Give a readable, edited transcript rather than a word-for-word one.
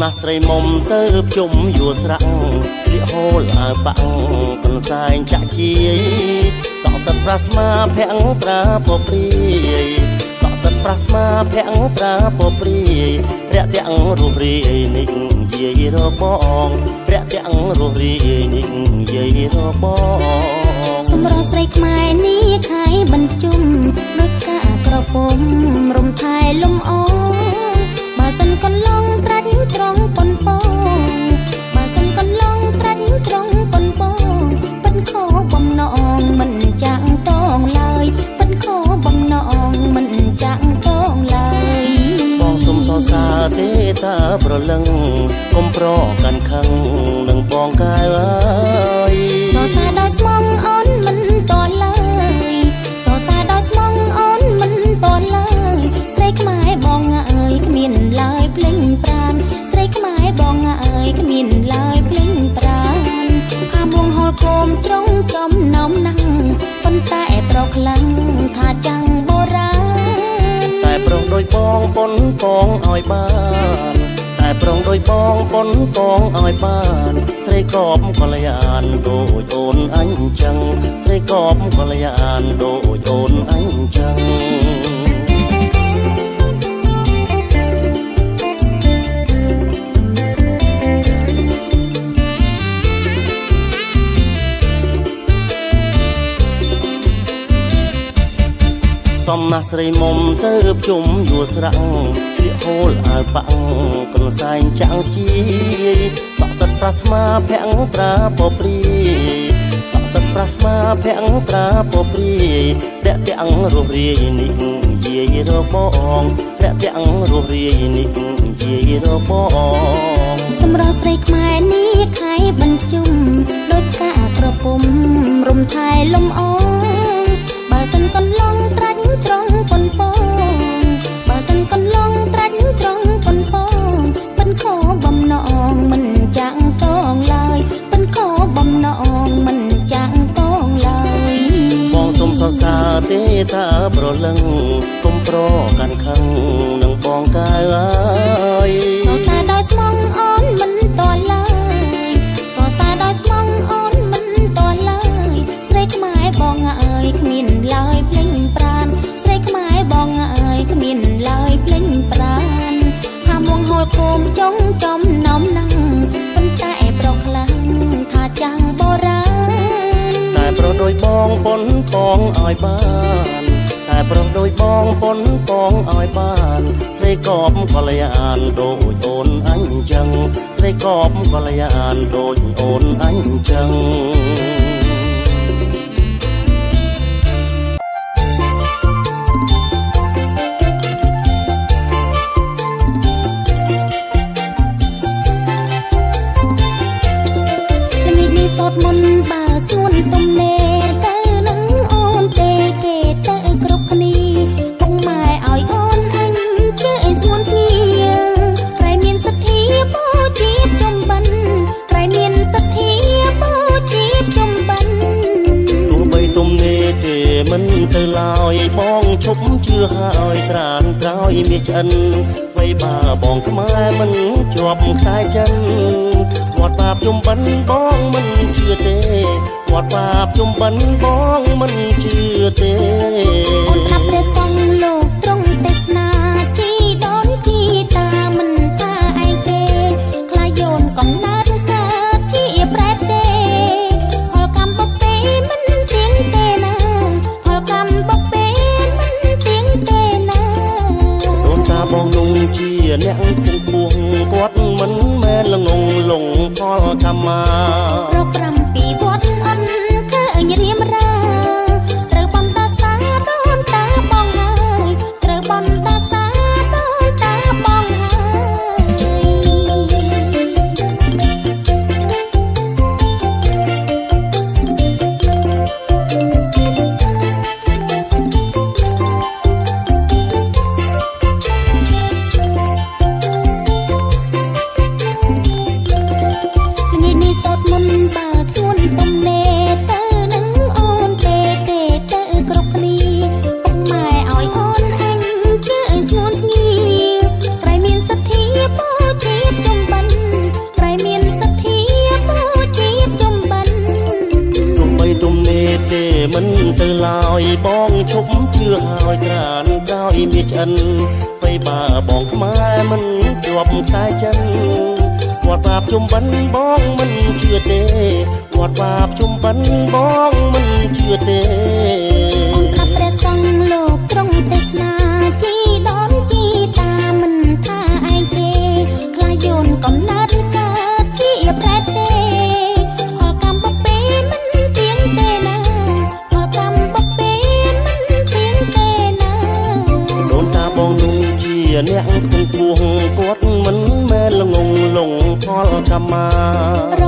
ណាស់ស្រីមុំទៅភ្ជុំយួរស្រាក់ស្លៀកហូលអាវបាំងកន្សែងចាក់ជាយសក់សិតប្រាស្មាភាំងត្រាពព្រាយសក់សិតប្រាស្មាភាំងត្រាពព្រាយរាក់ទាំងរូបរាយនេះយាយរបងរាក់ទាំងរូបរាយនេះយាយរបងសម្រស់ស្រីខ្មែរនេះខៃបញ្ជុំដូចកាក្រពុំរំថែលំអបើសិនកន្លងត្រាច់ត្រង់ប៉ុនពងបើសិនកន្លងត្រាច់ត្រង់ប៉ុនពងប៉ិនខោបំណងមិនចាក់តងឡើយប៉ិនខោបំណងមិនចាក់តងឡើយបងសុំសរសើរទេតាប្រលឹងកុំប្រកាន់ខឹងនឹងបងកាយអើយសរសើរដល់ស្មងអូនមិនតឡើយសរសើរដល់ស្មងអូនមិនតឡើយស្រីខ្មែរបងអើយគ្មានឡើយភ្លេងប្រានស្រីខ្មែរបងអើយគ្មានឡើយភ្លេងប្រានអាមួងហល់គោមត្រង់ចំណោមណាំងប៉ុន្តែប្រខ្លាំងថាចាំងបុរាណតែប្រុងដូចបងប៉ុនពងឲ្យបានតែប្រុងដូចបងប៉ុនពងឲ្យបានស្រីកបកល្យានដូចអូនអញ្ចឹងស្រីកបកល្យានដូចអូនអញ្ចឹងសំណាស់ស្រីមុំទៅភ្ជុំយួរស្រាក់ស្លៀកហូលអាវបាំងកន្សែងចាំងជាយសក់សិតប្រាស្មាភាំងត្រាពព្រាយសក់សិតប្រាស្មាភាំងត្រាពព្រាយរាក់ទាំងរូបរាយនេះយាយរបងរាក់ទាំងរូបរាយនេះយាយរបងសម្រស់ស្រីខ្មែរនេះខៃបញ្ជុំដូចកាក្រពុំរំថែលំអបើសិនកន្លងត្រាច់ត្រង់ប៉ុនពងបើសិនកន្លងត្រាច់ត្រង់ប៉ុនពងប៉ិនខោបំណងមិនចាក់តងឡើយប៉ិនខោបំណងមិនចាក់តងឡើយបងសុំសរសើរទេតាប្រលឹងកុំប្រកាន់ខឹងនឹងបងកាយអើយសរសើរដល់ស្មងអូនមិនតឡើយសរសើរដល់ស្មងអូនមិនតឡើយស្រីខ្មែរបងអើយគ្មានឡើយភ្លេងប្រានស្រីខ្មែរបងអើយគ្មានឡើយភ្លេងប្រានថាមួងហូលគោមចុងចំណោមណាំងប៉ុន្តែប្រខ្លាំងថាចាំងបុរាណតែប្រុសដូចបងប៉ុនពងឲ្យបានតែប្រុសដូចបងប៉ុនពងឲ្យបានស្រីកបកល្យានដូចអូនអញ្ចឹងស្រីកបកល្យានដូចអូនអញ្ចឹងសតមុនបើសួនទំនេរទៅនឹងអូនទេគេទៅគ្រប់គ្នាពុកម៉ែឲ្យអូនអញជើសួនគ្នាใครមានសទ្ធាបូជាចំបិនใครមានសទ្ធាបូជាចំបិនទោះបីទំនេរគេមិនទៅឡើយបងឈប់ជឿហើយត្រានក្រោយមាសឆ្អិនអ្វីបើបងខ្មែរមិនជាប់ខ្សែចិនគាត់បាបជុំបិណ្ឌបងមិនជឿទេគាត់បាបជុំបិណ្ឌបងមិនជឿទេអូនស្ដាប់ព្រះសង្ឃលោកទ្រង់ទេសនាជីដូនជីតាមិនថាឯងទេខ្លាយូនកំណើតកើតជាប្រែតទេផលកម្មបុព្វេមិនទៀងទេណាផលកម្មបុព្វេមិនទៀងទេណាដូនតាបងនោះជាអ្នកពុំពួងគាត់មិនមែនល្ងងលងផលកម្មមារក7ពីវត្តអត់ឃើញរៀមរាត្រូវបំតាសាដូនតាបងហើយត្រូវបំតាសាដូនតាបងហើយនេះសតមុន ឡើយបងឈប់ជឿហើយក្រានក្រោយមានឆ្អិនទៅបើបងខ្មែរមិនជាប់ខ្សែចិនគាត់បាបជុំបិណ្ឌបងមិនជឿទេគាត់បាបជុំបិណ្ឌបងមិនជឿទេអូនស្ដាប់ព្រះសង្ឃលោកទ្រង់ទេសនាជីដូនជីតាមិនថាឯងទេខ្លាចយន់កំណត់កើតជាប្រែតទេផលកម្មបពេមិនទៀងទេណាផលកម្មបពេមិនទៀងទេណាដូនតាបងនោះជាអ្នកគង់គួងគាត់មិនមែនល្ងងលងផលកម្មមា